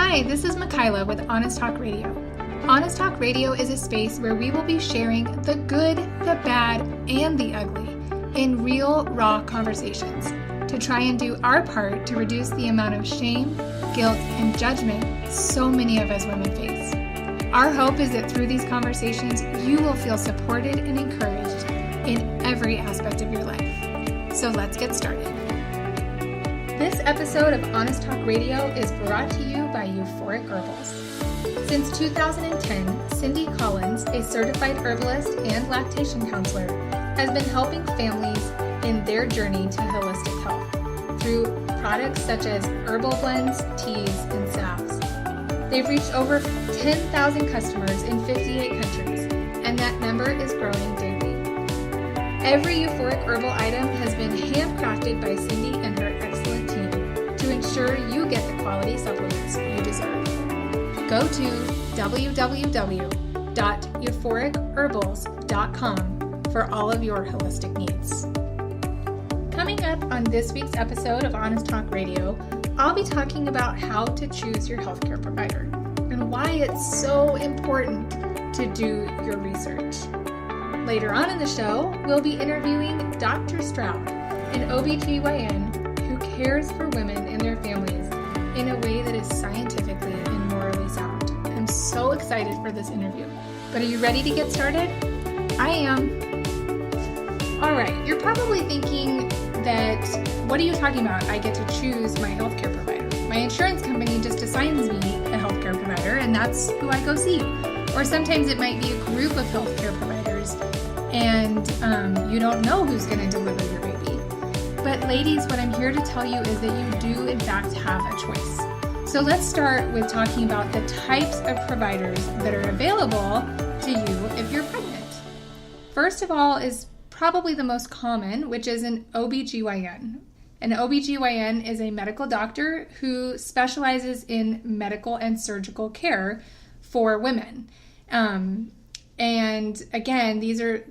Hi, this is Michaela with Honest Talk Radio. Honest Talk Radio is a space where we will be sharing the good, the bad, and the ugly in real, raw conversations to try and do our part to reduce the amount of shame, guilt, and judgment so many of us women face. Our hope is that through these conversations, you will feel supported and encouraged in every aspect of your life. So let's get started. This episode of Honest Talk Radio is brought to you by Euphoric Herbals. Since 2010, Cindy Collins, a certified herbalist and lactation counselor, has been helping families in their journey to holistic health through products such as herbal blends, teas, and salves. They've reached over 10,000 customers in 58 countries, and that number is growing daily. Every Euphoric herbal item has been handcrafted by Cindy and her excellent team to ensure you get the quality supplements you deserve. Go to www.euphoricherbals.com for all of your holistic needs. Coming up on this week's episode of Honest Talk Radio, I'll be talking about how to choose your healthcare provider and why it's so important to do your research. Later on in the show, we'll be interviewing Dr. Stroud, an OBGYN who cares for women and their families in a way that is scientifically and morally sound. I'm so excited for this interview. But are you ready to get started? I am. All right, you're probably thinking that, what are you talking about? I get to choose my healthcare provider. My insurance company just assigns me a healthcare provider, and that's who I go see. Or sometimes it might be a group of healthcare providers, and you don't know who's going to deliver your baby. But ladies, what I'm here to tell you is that you do, in fact, have a choice. So let's start with talking about the types of providers that are available to you if you're pregnant. First of all is probably the most common, which is an OBGYN. An OBGYN is a medical doctor who specializes in medical and surgical care for women. And again, these are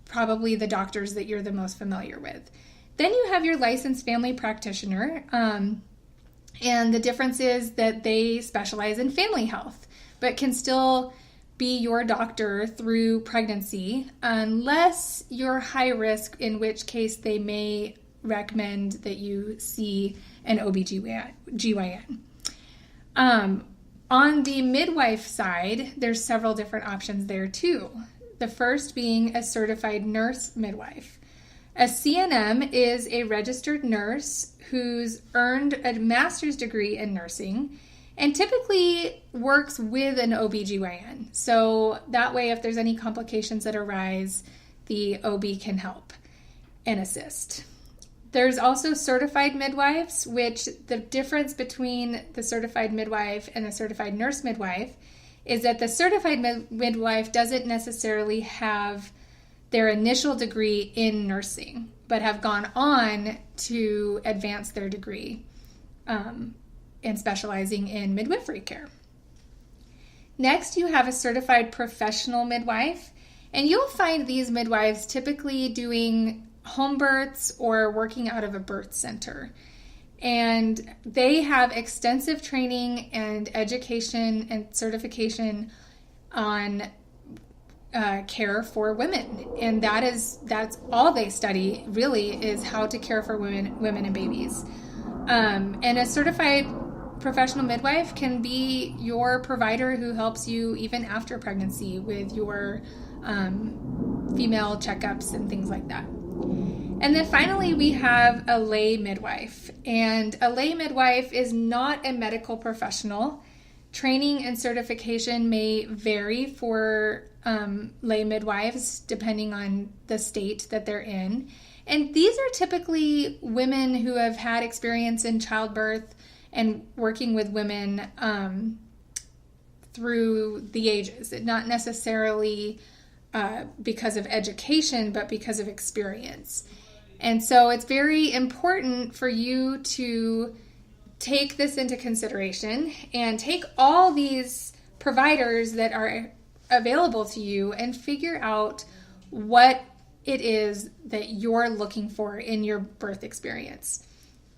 probably the doctors that you're the most familiar with. Then you have your licensed family practitioner, and the difference is that they specialize in family health, but can still be your doctor through pregnancy, unless you're high risk, in which case they may recommend that you see an OBGYN. On the midwife side, there's several different options there too. The first being a certified nurse midwife. A CNM is a registered nurse who's earned a master's degree in nursing and typically works with an OBGYN. So that way, if there's any complications that arise, the OB can help and assist. There's also certified midwives, which the difference between the certified midwife and the certified nurse midwife is that the certified midwife doesn't necessarily have their initial degree in nursing, but have gone on to advance their degree and specializing in midwifery care. Next, you have a certified professional midwife, and you'll find these midwives typically doing home births or working out of a birth center. And they have extensive training and education and certification on care for women. And that's all they study really, is how to care for women and babies. And a certified professional midwife can be your provider who helps you even after pregnancy with your female checkups and things like that. And then finally, we have a lay midwife. And a lay midwife is not a medical professional. Training and certification may vary for lay midwives depending on the state that they're in. And these are typically women who have had experience in childbirth and working with women through the ages. Not necessarily because of education, but because of experience. And so it's very important for you to take this into consideration and take all these providers that are available to you and figure out what it is that you're looking for in your birth experience.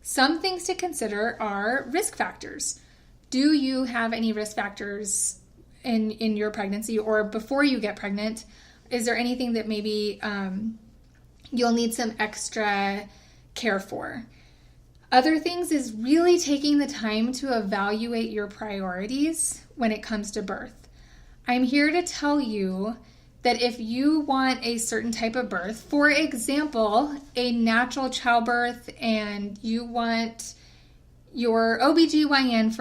Some things to consider are risk factors. do you have any risk factors in your pregnancy or before you get pregnant? Is there anything that maybe you'll need some extra care for? Other things is really taking the time to evaluate your priorities when it comes to birth. I'm here to tell you that if you want a certain type of birth, for example, a natural childbirth, and you want your OBGYN,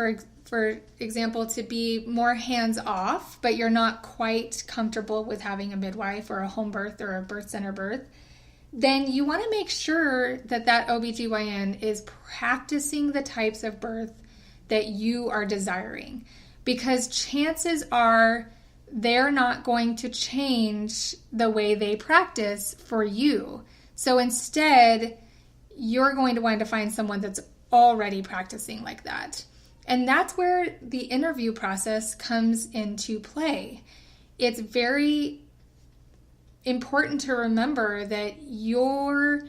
for example, to be more hands-off, but you're not quite comfortable with having a midwife or a home birth or a birth center birth, then you want to make sure that OBGYN is practicing the types of birth that you are desiring. Because chances are they're not going to change the way they practice for you. So instead, you're going to want to find someone that's already practicing like that. And that's where the interview process comes into play. It's very important to remember that you're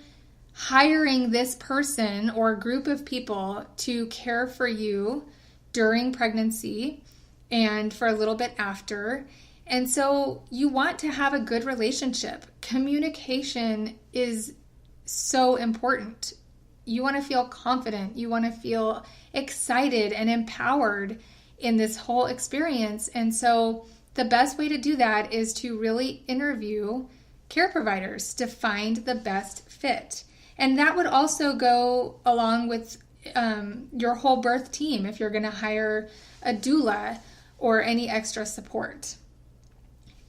hiring this person or group of people to care for you during pregnancy and for a little bit after. And so you want to have a good relationship. Communication is so important. You want to feel confident. You want to feel excited and empowered in this whole experience. And so the best way to do that is to really interview care providers to find the best fit. And that would also go along with your whole birth team if you're going to hire a doula or any extra support.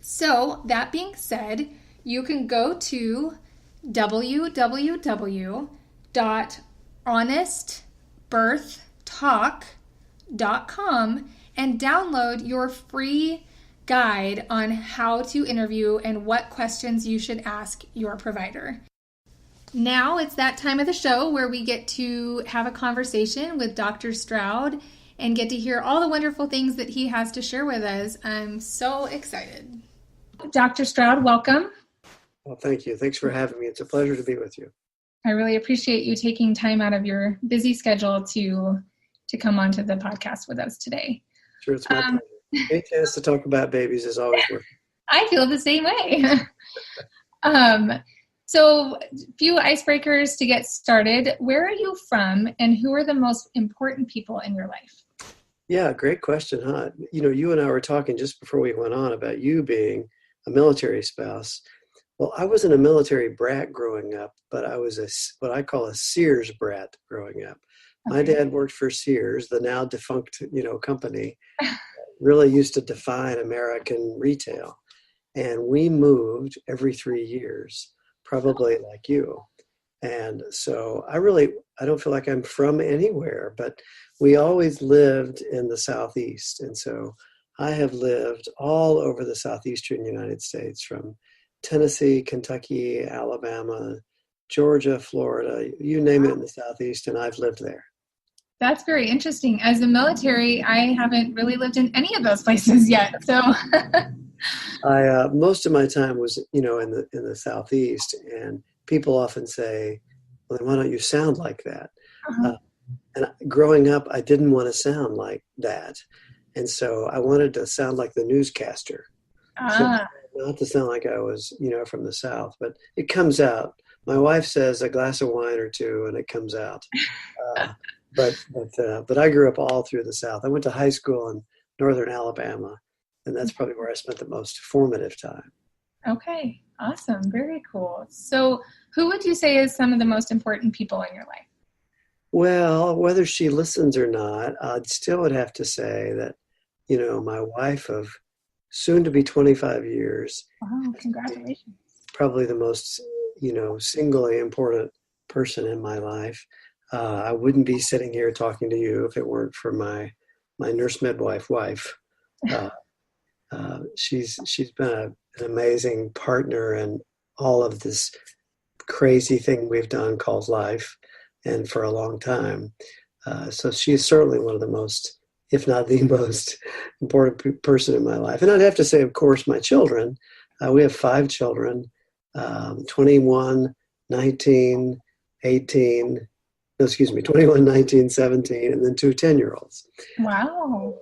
So that being said, you can go to www.honestbirthtalk.com and download your free guide on how to interview and what questions you should ask your provider. Now it's that time of the show where we get to have a conversation with Dr. Stroud and get to hear all the wonderful things that he has to share with us. I'm so excited. Dr. Stroud, welcome. Well, thank you. Thanks for having me. It's a pleasure to be with you. I really appreciate you taking time out of your busy schedule to come onto the podcast with us today. Sure, it's my pleasure. Any chance to talk about babies is always worth it. I feel the same way. So, a few icebreakers to get started. Where are you from, and who are the most important people in your life? Yeah, great question, huh? You and I were talking just before we went on about you being a military spouse. Well, I wasn't a military brat growing up, but I was what I call a Sears brat growing up. Okay. My dad worked for Sears, the now defunct, company, really used to define American retail. And we moved every 3 years, probably like you. And so I don't feel like I'm from anywhere, but we always lived in the Southeast. And so I have lived all over the Southeastern United States, from Tennessee, Kentucky, Alabama, Georgia, Florida, you name it in the Southeast, and I've lived there. That's very interesting. As a military, I haven't really lived in any of those places yet. So I most of my time was, in the Southeast, and people often say, well, then why don't you sound like that? Uh-huh. And growing up, I didn't want to sound like that. And so I wanted to sound like the newscaster. So not to sound like I was, from the South, but it comes out. My wife says a glass of wine or two and it comes out. But I grew up all through the South. I went to high school in northern Alabama, and that's probably where I spent the most formative time. Okay, awesome. Very cool. So who would you say is some of the most important people in your life? Well, whether she listens or not, I'd still would have to say that, my wife of soon to be 25 years. Wow, congratulations. Probably the most, singly important person in my life. I wouldn't be sitting here talking to you if it weren't for my nurse midwife wife. She's been an amazing partner in all of this crazy thing we've done called life, and for a long time. So she's certainly one of the most, if not the most important person in my life. And I'd have to say, of course, my children. We have 5 children, 21, 19, 18, no, excuse me, 21, 19, 17, and then 2 10-year-olds. Wow.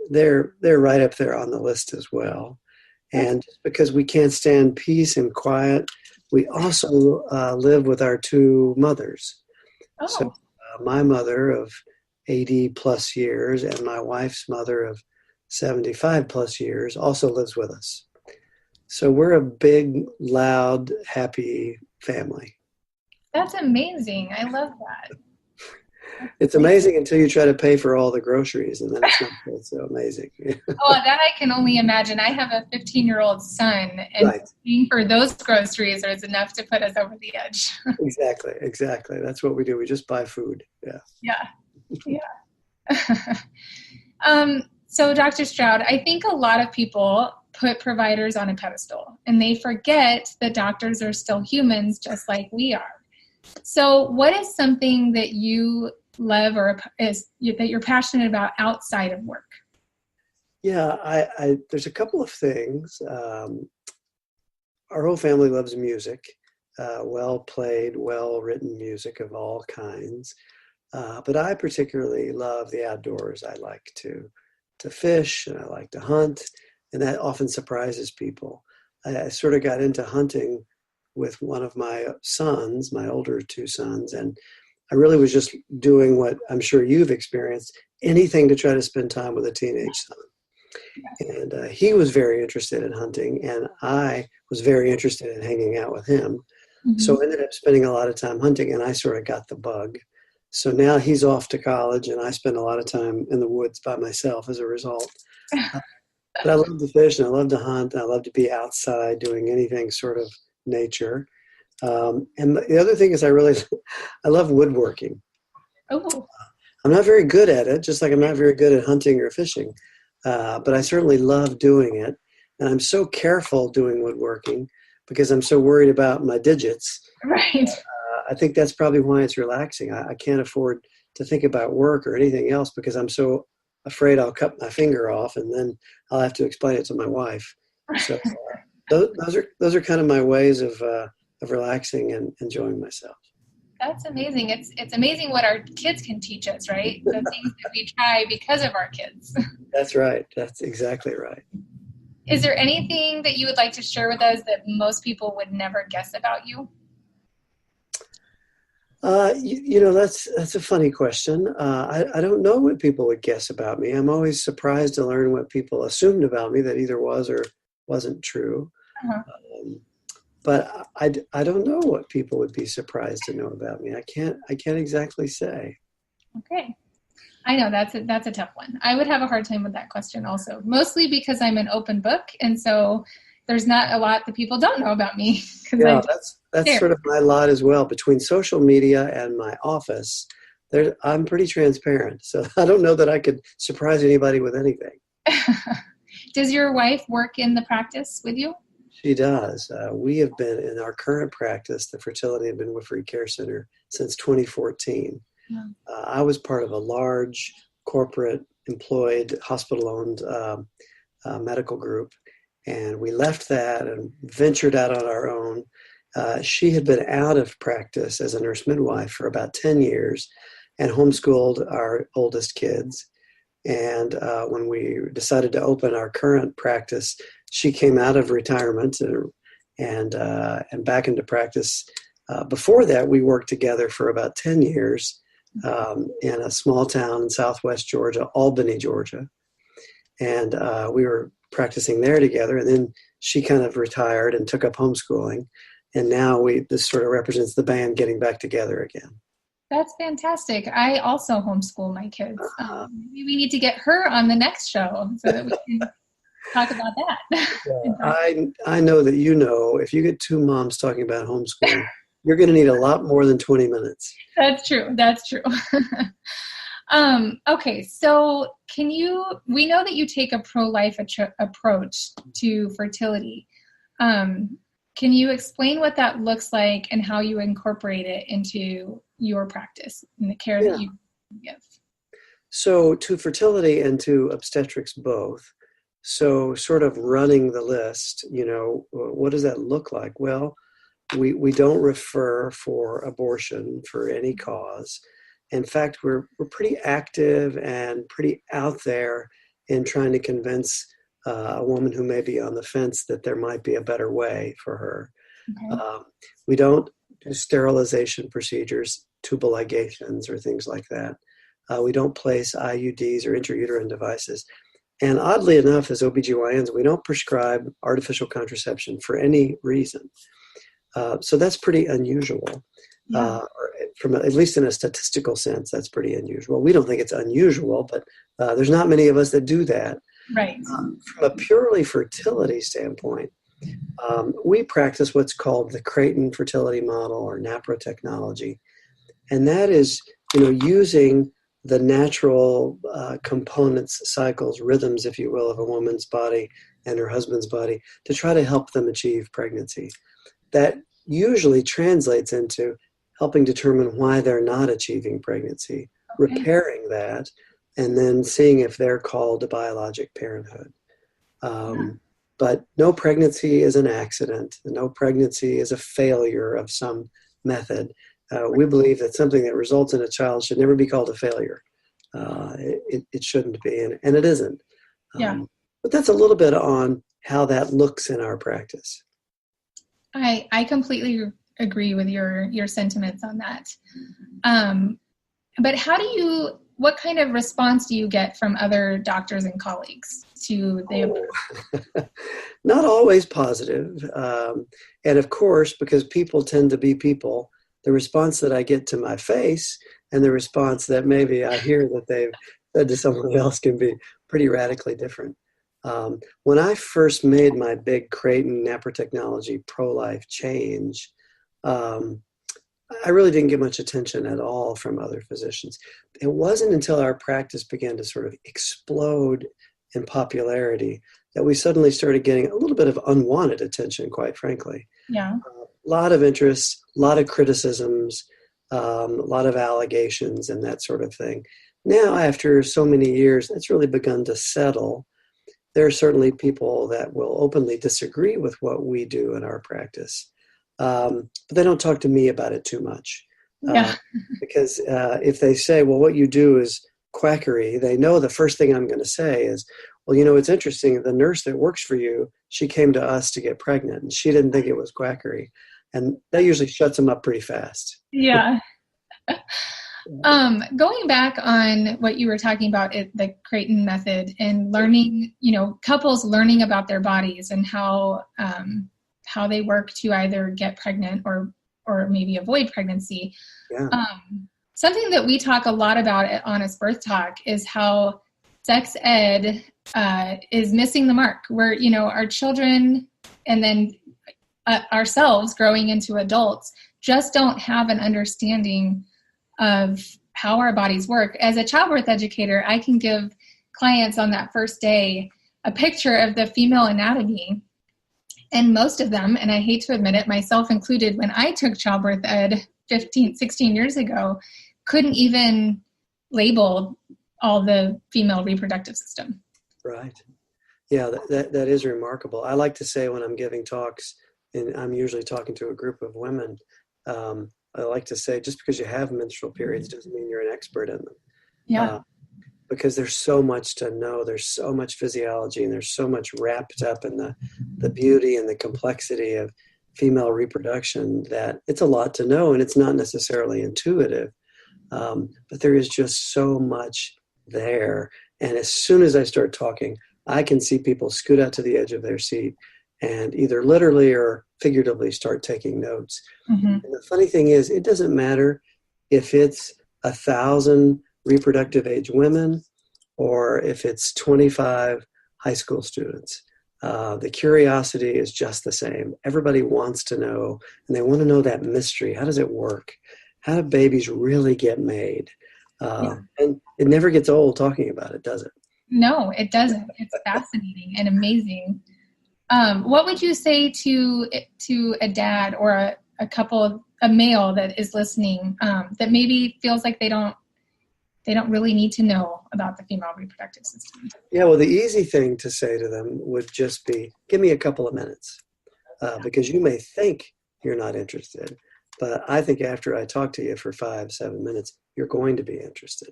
They're right up there on the list as well. And just because we can't stand peace and quiet, we also live with our 2 mothers. Oh. So my mother of 80 plus years and my wife's mother of 75 plus years also lives with us. So we're a big, loud, happy family. That's amazing. I love that. It's amazing until you try to pay for all the groceries, and then it's not quite so amazing. Oh, that I can only imagine. I have a 15-year-old son, and Right. paying for those groceries is enough to put us over the edge. Exactly. That's what we do. We just buy food. Yeah. So, Dr. Stroud, I think a lot of people put providers on a pedestal, and they forget that doctors are still humans just like we are. So what is something that you love or that you're passionate about outside of work? Yeah, I there's a couple of things. Our whole family loves music, well played, well written music of all kinds. But I particularly love the outdoors. I like to fish and I like to hunt, and that often surprises people. I sort of got into hunting with one of my sons, my older 2 sons, and I really was just doing what I'm sure you've experienced, anything to try to spend time with a teenage son. And he was very interested in hunting, and I was very interested in hanging out with him. Mm-hmm. So I ended up spending a lot of time hunting, and I sort of got the bug. So now he's off to college, and I spend a lot of time in the woods by myself as a result. But I love to fish, and I love to hunt, and I love to be outside doing anything sort of nature. And the other thing is I love woodworking. Oh. I'm not very good at it, just like I'm not very good at hunting or fishing. But I certainly love doing it. And I'm so careful doing woodworking because I'm so worried about my digits. Right. I think that's probably why it's relaxing. I can't afford to think about work or anything else because I'm so afraid I'll cut my finger off and then I'll have to explain it to my wife. So those are kind of my ways of relaxing and enjoying myself. That's amazing. It's amazing what our kids can teach us, right? The things that we try because of our kids. That's right. That's exactly right. Is there anything that you would like to share with us that most people would never guess about you? That's a funny question. I don't know what people would guess about me. I'm always surprised to learn what people assumed about me that either was or wasn't true. Uh-huh. But I don't know what people would be surprised to know about me. I can't exactly say. Okay. I know that's a tough one. I would have a hard time with that question also, mostly because I'm an open book. And so there's not a lot that people don't know about me. Yeah, that's sort of my lot as well. Between social media and my office, I'm pretty transparent. So I don't know that I could surprise anybody with anything. Does your wife work in the practice with you? She does. We have been in our current practice, the Fertility and Midwifery Care Center, since 2014. Yeah. I was part of a large corporate employed hospital-owned medical group, and we left that and ventured out on our own. She had been out of practice as a nurse midwife for about 10 years and homeschooled our oldest kids. And when we decided to open our current practice, she came out of retirement and back into practice. Before that, we worked together for about 10 years in a small town in southwest Georgia, Albany, Georgia. And we were practicing there together. And then she kind of retired and took up homeschooling. And now this sort of represents the band getting back together again. That's fantastic. I also homeschool my kids. Maybe we need to get her on the next show so that we can talk about that. Yeah, I know that if you get 2 moms talking about homeschooling, you're going to need a lot more than 20 minutes. That's true. Okay, so we know that you take a pro-life approach to fertility. Can you explain what that looks like and how you incorporate it into your practice and the care that you give? So to fertility and to obstetrics both. So sort of running the list, what does that look like? Well, we don't refer for abortion for any cause. In fact, we're pretty active and pretty out there in trying to convince a woman who may be on the fence that there might be a better way for her. Okay. We don't do sterilization procedures, tubal ligations, or things like that. We don't place IUDs or intrauterine devices. And oddly enough, as OBGYNs, we don't prescribe artificial contraception for any reason. So that's pretty unusual. Yeah. From at least in a statistical sense, that's pretty unusual. We don't think it's unusual, but there's not many of us that do that. Right. From a purely fertility standpoint, we practice what's called the Creighton fertility model or NAPRA technology. And that is, using the natural components, cycles, rhythms, if you will, of a woman's body and her husband's body to try to help them achieve pregnancy. That usually translates into helping determine why they're not achieving pregnancy, repairing that, and then seeing if they're called to biologic parenthood. But no pregnancy is an accident. No pregnancy is a failure of some method. We believe that something that results in a child should never be called a failure. It shouldn't be, and it isn't. But that's a little bit on how that looks in our practice. I completely agree with your sentiments on that. But what kind of response do you get from other doctors and colleagues to the approach? Not always positive. And of course, because people tend to be people, the response that I get to my face and the response that maybe I hear that they've said to someone else can be pretty radically different. When I first made my big Creighton NAPRA technology pro-life change, I really didn't get much attention at all from other physicians. It wasn't until our practice began to sort of explode in popularity that we suddenly started getting a little bit of unwanted attention, quite frankly. Yeah. A lot of interest, a lot of criticisms, a lot of allegations and that sort of thing. Now, after so many years, it's really begun to settle. There are certainly people that will openly disagree with what we do in our practice. But they don't talk to me about it too much. Because if they say, well, what you do is quackery, they know the first thing I'm going to say is, well, it's interesting. The nurse that works for you, she came to us to get pregnant, and she didn't think it was quackery. And that usually shuts them up pretty fast. Yeah. Going back on what you were talking about, the Creighton method and learning, couples learning about their bodies and how they work to either get pregnant or maybe avoid pregnancy. Yeah. Something that we talk a lot about at Honest Birth Talk is how sex ed is missing the mark, where, our children and then ourselves growing into adults just don't have an understanding of how our bodies work. As a childbirth educator, I can give clients on that first day a picture of the female anatomy. And most of them, and I hate to admit it, myself included, when I took childbirth ed 16 years ago, couldn't even label all the female reproductive system. Right. Yeah, that is remarkable. I like to say when I'm giving talks, and I'm usually talking to a group of women, I like to say, just because you have menstrual periods doesn't mean you're an expert in them. Yeah. Because there's so much to know. There's so much physiology, and there's so much wrapped up in the beauty and the complexity of female reproduction that it's a lot to know, and it's not necessarily intuitive. But there is just so much there. And as soon as I start talking, I can see people scoot out to the edge of their seat and either literally or figuratively start taking notes. Mm-hmm. And the funny thing is, it doesn't matter if it's 1,000 reproductive age women or if it's 25 high school students. The curiosity is just the same. Everybody wants to know, and they want to know that mystery. How does it work? How do babies really get made? And it never gets old talking about it, does it? No, it doesn't. It's fascinating and amazing. What would you say to a dad or a couple, a male that is listening, that maybe feels like they don't really need to know about the female reproductive system? Yeah, well, the easy thing to say to them would just be, give me a couple of minutes, because you may think you're not interested, but I think after I talk to you for 5-7 minutes, you're going to be interested.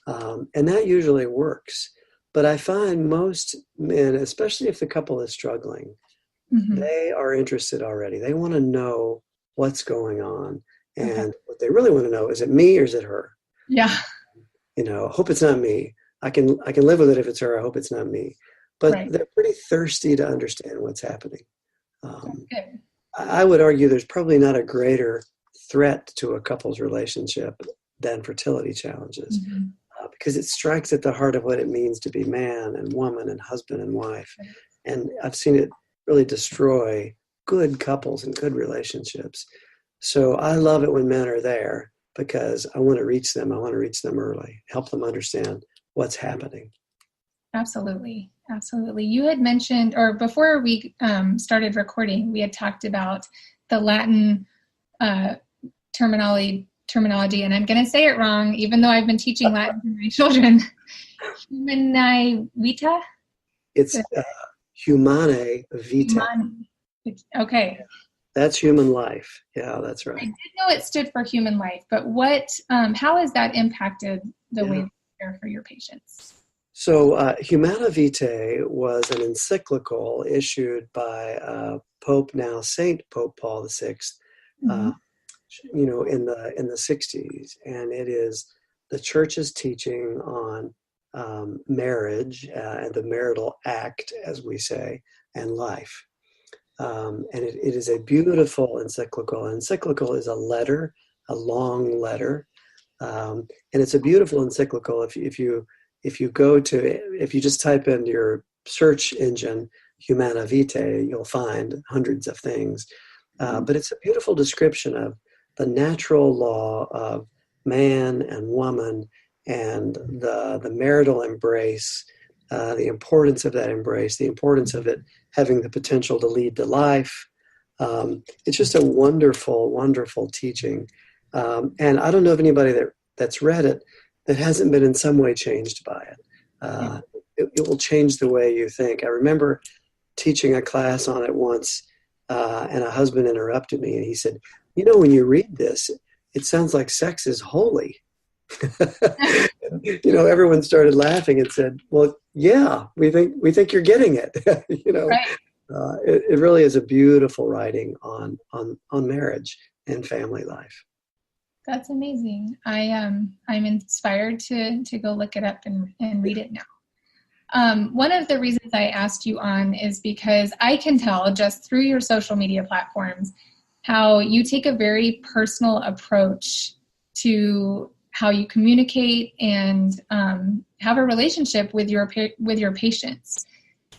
And that usually works. But I find most men, especially if the couple is struggling, they are interested already. They want to know what's going on. And what they really want to know, is it me or is it her? Yeah. Hope it's not me. I can live with it if it's her. I hope it's not me. But they're pretty thirsty to understand what's happening. I would argue there's probably not a greater threat to a couple's relationship than fertility challenges, because it strikes at the heart of what it means to be man and woman and husband and wife. And I've seen it really destroy good couples and good relationships. So I love it when men are there, because I want to reach them. I want to reach them early, help them understand what's happening. Absolutely. Absolutely. You had mentioned, or before we started recording, we had talked about the Latin terminology, and I'm going to say it wrong, even though I've been teaching Latin to my children. Humanae vita? It's humanae vita. Humanae. Okay. That's human life. Yeah, that's right. I did know it stood for human life, but how has that impacted the way you care for your patients? So Humana Vitae was an encyclical issued by Pope, now Saint Pope Paul VI, in the 60s. And it is the church's teaching on marriage and the marital act, as we say, and life. And it is a beautiful encyclical. An encyclical is a letter, a long letter. And it's a beautiful encyclical. If you just type in your search engine, Humana Vitae, you'll find hundreds of things. But it's a beautiful description of the natural law of man and woman and the marital embrace, the importance of that embrace, the importance of it having the potential to lead to life. It's just a wonderful, wonderful teaching. And I don't know of anybody that's read it that hasn't been in some way changed by it. It will change the way you think. I remember teaching a class on it once, and a husband interrupted me, and he said, when you read this, it sounds like sex is holy. Everyone started laughing and said, well, yeah, we think you're getting it. Right. It really is a beautiful writing on marriage and family life. That's amazing. I'm inspired to go look it up and read it now. One of the reasons I asked you on is because I can tell just through your social media platforms how you take a very personal approach to how you communicate and have a relationship with your patients.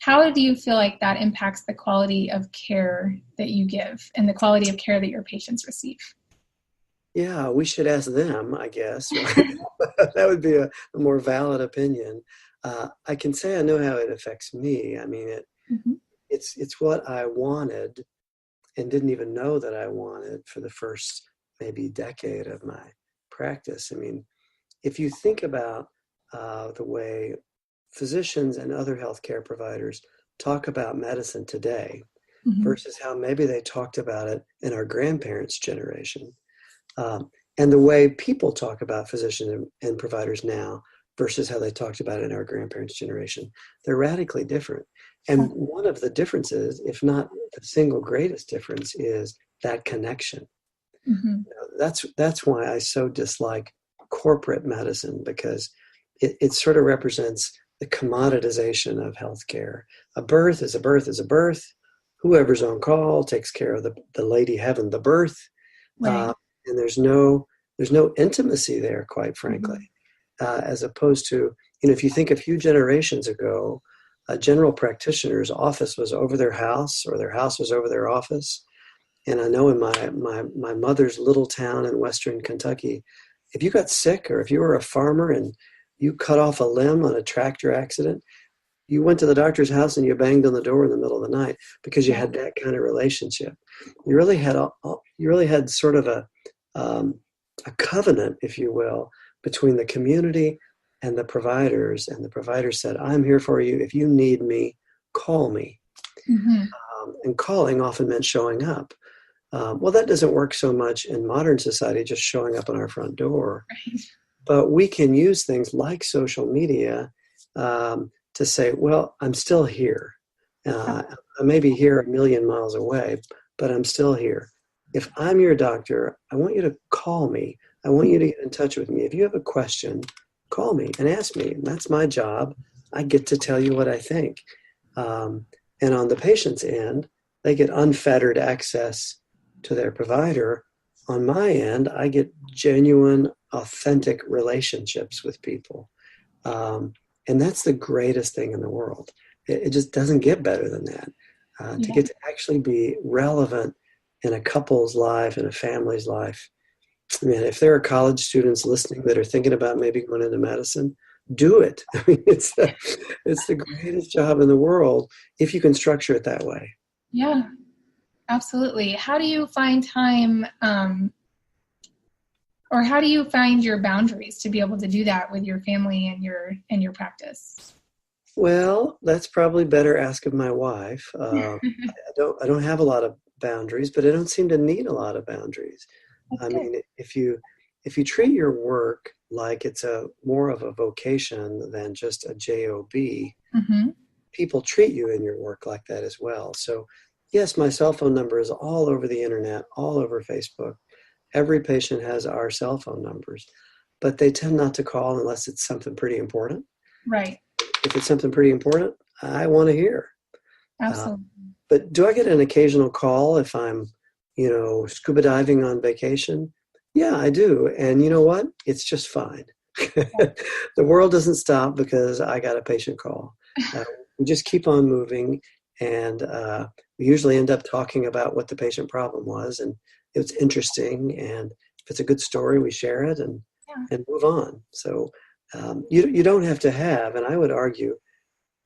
How do you feel like that impacts the quality of care that you give and the quality of care that your patients receive? Yeah, we should ask them, I guess. Right? That would be a more valid opinion. I can say I know how it affects me. I mean, it's what I wanted and didn't even know that I wanted for the first maybe decade of my practice. I mean, if you think about the way physicians and other healthcare providers talk about medicine today versus how maybe they talked about it in our grandparents' generation, and the way people talk about physicians and providers now versus how they talked about it in our grandparents' generation, they're radically different. And one of the differences, if not the single greatest difference, is that connection. That's why I so dislike corporate medicine, because it sort of represents the commoditization of healthcare. A birth is a birth is a birth. Whoever's on call takes care of the lady having the birth. Right. And there's no intimacy there, quite frankly, as opposed to, if you think a few generations ago, a general practitioner's office was over their house or their house was over their office. And I know in my mother's little town in Western Kentucky, if you got sick or if you were a farmer and you cut off a limb on a tractor accident, you went to the doctor's house and you banged on the door in the middle of the night because you had that kind of relationship. You really had sort of a covenant, if you will, between the community and the providers. And the provider said, I'm here for you. If you need me, call me. And calling often meant showing up. Well, that doesn't work so much in modern society, just showing up on our front door. Right. But we can use things like social media to say, well, I'm still here. I may be here a million miles away, but I'm still here. If I'm your doctor, I want you to call me. I want you to get in touch with me. If you have a question, call me and ask me. And that's my job. I get to tell you what I think. And on the patient's end, they get unfettered access to their provider. On my end, I get genuine, authentic relationships with people. And that's the greatest thing in the world. It just doesn't get better than that. To get to actually be relevant in a couple's life, in a family's life. I mean, if there are college students listening that are thinking about maybe going into medicine, do it. I mean, it's the greatest job in the world if you can structure it that way. Yeah, absolutely. How do you find time, or how do you find your boundaries to be able to do that with your family and your practice? Well, that's probably better ask of my wife. I don't have a lot of boundaries, but I don't seem to need a lot of boundaries. I mean, if you treat your work like it's more of a vocation than just a job, people treat you in your work like that as well. So, yes, my cell phone number is all over the internet, all over Facebook. Every patient has our cell phone numbers, but they tend not to call unless it's something pretty important. Right. If it's something pretty important, I want to hear. Absolutely. But do I get an occasional call if I'm, scuba diving on vacation? Yeah, I do. And you know what? It's just fine. The world doesn't stop because I got a patient call. We just keep on moving, and we usually end up talking about what the patient problem was, and it's interesting. And if it's a good story, we share it and move on. So you don't have to have, and I would argue,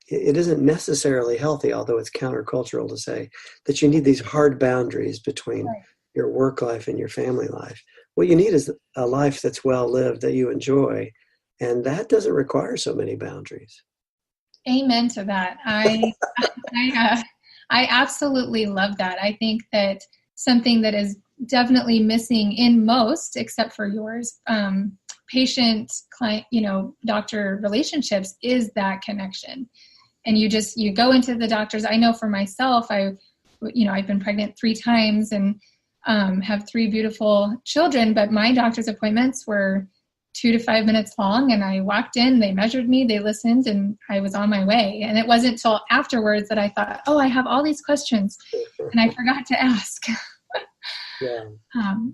it isn't necessarily healthy, although it's countercultural to say that you need these hard boundaries between your work life and your family life. What you need is a life that's well lived, that you enjoy, and that doesn't require so many boundaries. Amen to that. I absolutely love that. I think that something that is definitely missing in most, except for yours, patient, client, doctor relationships is that connection. And you go into the doctors. I know for myself, I've been pregnant 3 times and have 3 beautiful children, but my doctor's appointments were 2 to 5 minutes long. And I walked in, they measured me, they listened, and I was on my way. And it wasn't until afterwards that I thought, oh, I have all these questions and I forgot to ask.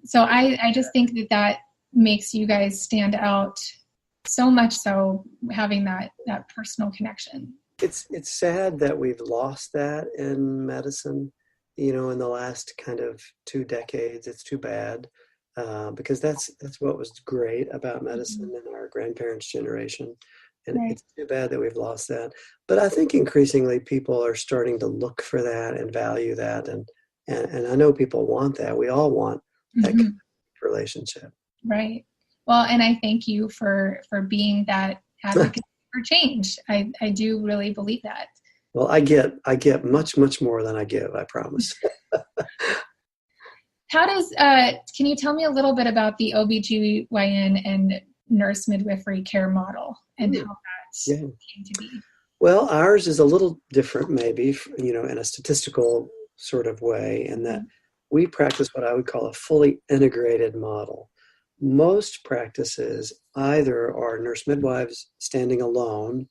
So I just think that makes you guys stand out so much, so having that personal connection. It's sad that we've lost that in medicine, in the last kind of 2 decades. It's too bad, because that's what was great about medicine in our grandparents' generation. And it's too bad that we've lost that. But I think increasingly people are starting to look for that and value that. And I know people want that. We all want that kind of relationship. Right. Well, and I thank you for being that advocate for change. I do really believe that. Well, I get much, much more than I give, I promise. How does, can you tell me a little bit about the OBGYN and nurse midwifery care model and how that came to be? Well, ours is a little different maybe, in a statistical sort of way, in that we practice what I would call a fully integrated model. Most practices either are nurse midwives standing alone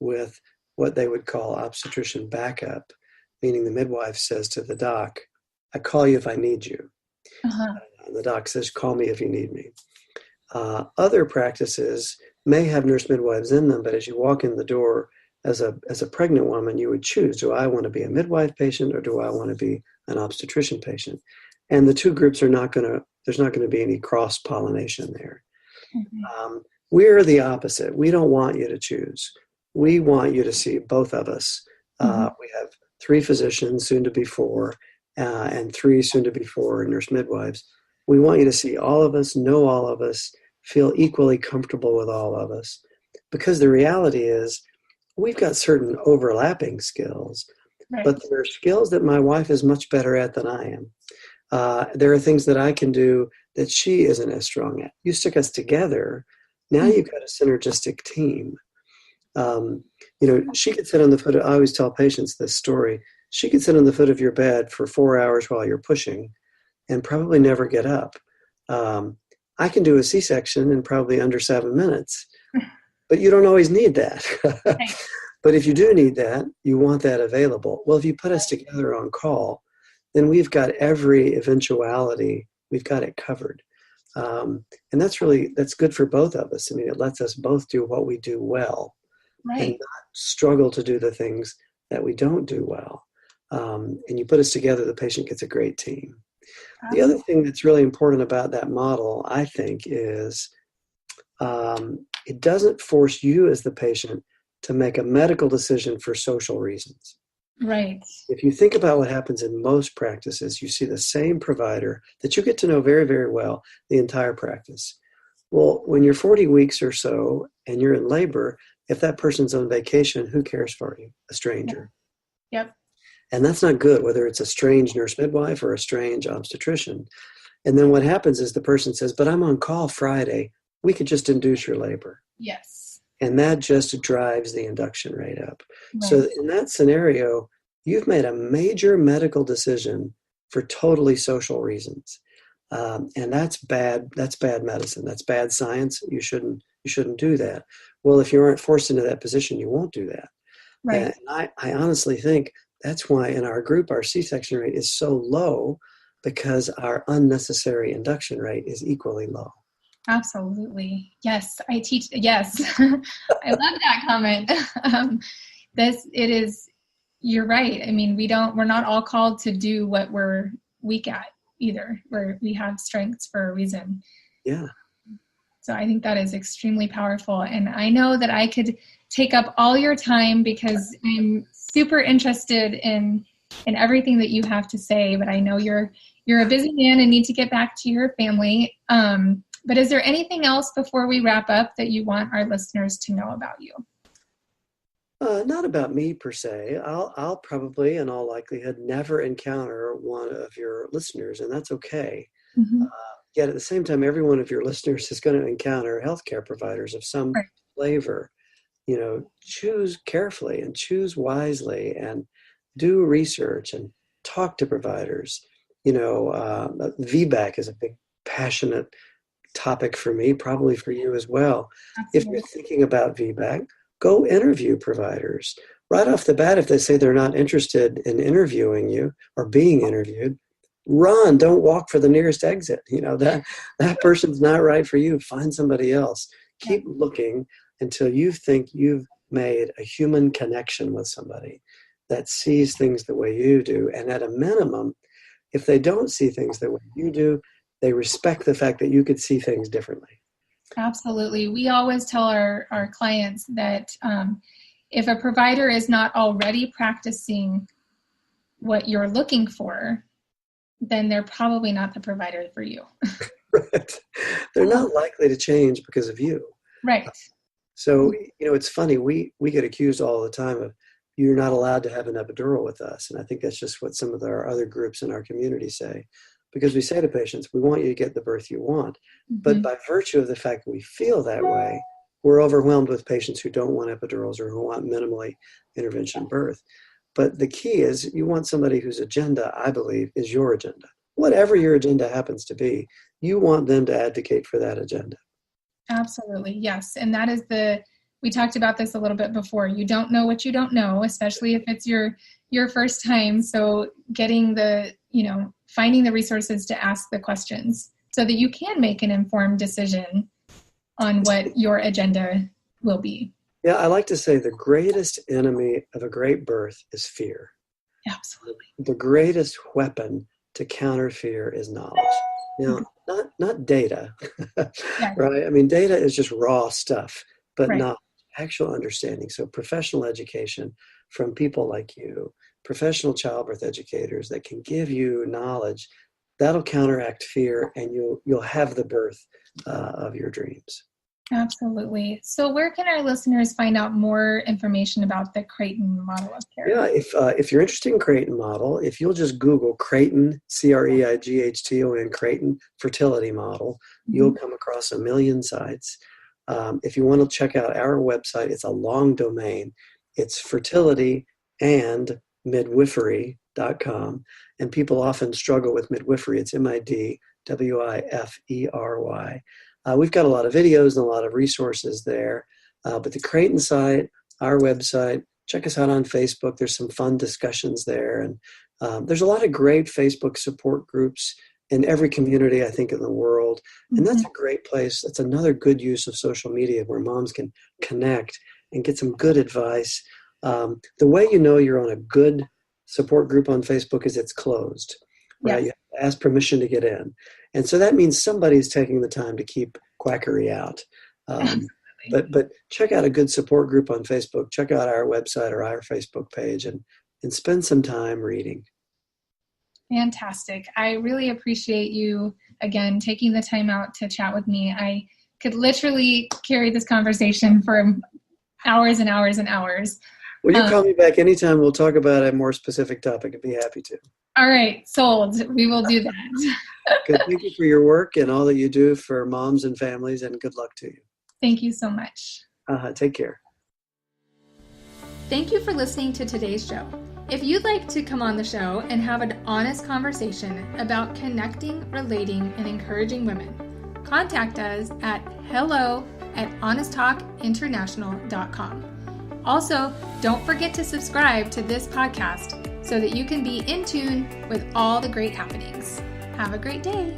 with what they would call obstetrician backup, meaning the midwife says to the doc, I call you if I need you. And the doc says, call me if you need me. Other practices may have nurse midwives in them, but as you walk in the door as a pregnant woman, you would choose, do I want to be a midwife patient or do I want to be an obstetrician patient? And the 2 groups there's not going to be any cross-pollination there. We're the opposite. We don't want you to choose. We want you to see both of us. We have 3 physicians, soon to be 4, and 3 soon to be 4 nurse midwives. We want you to see all of us, know all of us, feel equally comfortable with all of us. Because the reality is we've got certain overlapping skills, but there are skills that my wife is much better at than I am. There are things that I can do that she isn't as strong at. You stick us together, now you've got a synergistic team. She could sit on the foot of, I always tell patients this story. She could sit on the foot of your bed for 4 hours while you're pushing and probably never get up. I can do a C-section in probably under 7 minutes, but you don't always need that. But if you do need that, you want that available. Well, if you put us together on call, then we've got every eventuality, we've got it covered. And that's good for both of us. I mean, it lets us both do what we do well and not struggle to do the things that we don't do well. And you put us together, the patient gets a great team. The other thing that's really important about that model, I think, is it doesn't force you as the patient to make a medical decision for social reasons. Right. If you think about what happens in most practices, you see the same provider that you get to know very, very well the entire practice. Well, when you're 40 weeks or so and you're in labor, if that person's on vacation, who cares for you? A stranger. Yep. And that's not good, whether it's a strange nurse midwife or a strange obstetrician. And then what happens is the person says, but I'm on call Friday. We could just induce your labor. Yes. And that just drives the induction rate up. Right. So in that scenario, you've made a major medical decision for totally social reasons. And that's bad medicine. That's bad science. You shouldn't do that. Well, if you aren't forced into that position, you won't do that. Right. And I honestly think that's why in our group, our C-section rate is so low, because our unnecessary induction rate is equally low. Absolutely. Yes. I teach. Yes. I love that comment. You're right. I mean, we're not all called to do what we're weak at either, where we have strengths for a reason. Yeah. So I think that is extremely powerful. And I know that I could take up all your time because I'm super interested in everything that you have to say, but I know you're a busy man and need to get back to your family. But is there anything else before we wrap up that you want our listeners to know about you? Not about me per se. I'll probably, in all likelihood, never encounter one of your listeners, and that's okay. Mm-hmm. Yet at the same time, every one of your listeners is going to encounter healthcare providers of some flavor. Choose carefully and choose wisely and do research and talk to providers. VBAC is a big, passionate topic for me, probably for you as well. Absolutely. If you're thinking about VBAC, go interview providers. Right off the bat, if they say they're not interested in interviewing you or being interviewed, run, don't walk for the nearest exit. That person's not right for you. Find somebody else. Keep looking until you think you've made a human connection with somebody that sees things the way you do. And at a minimum, if they don't see things the way you do, they respect the fact that you could see things differently. Absolutely. We always tell our clients that if a provider is not already practicing what you're looking for, then they're probably not the provider for you. Right. They're not likely to change because of you. Right. So, it's funny. We get accused all the time of you're not allowed to have an epidural with us. And I think that's just what some of our other groups in our community say. Because we say to patients, we want you to get the birth you want. Mm-hmm. But by virtue of the fact that we feel that way, we're overwhelmed with patients who don't want epidurals or who want minimally intervention birth. But the key is you want somebody whose agenda, I believe, is your agenda. Whatever your agenda happens to be, you want them to advocate for that agenda. Absolutely, yes. And that is we talked about this a little bit before. You don't know what you don't know, especially if it's your first time. So getting finding the resources to ask the questions so that you can make an informed decision on what your agenda will be. Yeah, I like to say the greatest enemy of a great birth is fear. Absolutely. The greatest weapon to counter fear is knowledge. Not data, right? I mean, data is just raw stuff, but not actual understanding. So professional education from people like you, professional childbirth educators that can give you knowledge, that'll counteract fear and you'll have the birth of your dreams. Absolutely. So where can our listeners find out more information about the Creighton model of care? Yeah, if you're interested in Creighton model, if you'll just Google Creighton, Creighton, Creighton fertility model, you'll come across a million sites. If you want to check out our website, it's a long domain. It's fertility and midwifery.com. And people often struggle with midwifery. It's midwifery. We've got a lot of videos and a lot of resources there. But the Creighton site, our website, check us out on Facebook. There's some fun discussions there. And there's a lot of great Facebook support groups in every community, I think, in the world. And that's a great place. That's another good use of social media where moms can connect and get some good advice. The way you know you're on a good support group on Facebook is it's closed, right? Yes. You have to ask permission to get in. And so that means somebody's taking the time to keep quackery out. But check out a good support group on Facebook. Check out our website or our Facebook page and spend some time reading. Fantastic. I really appreciate you, again, taking the time out to chat with me. I could literally carry this conversation for hours and hours and hours. Well, you call me back anytime. We'll talk about a more specific topic. I'd be happy to. All right. Sold. We will do that. Good. Thank you for your work and all that you do for moms and families, and good luck to you. Thank you so much. Take care. Thank you for listening to today's show. If you'd like to come on the show and have an honest conversation about connecting, relating, and encouraging women, contact us at hello@honesttalkinternational.com. Also, don't forget to subscribe to this podcast so that you can be in tune with all the great happenings. Have a great day.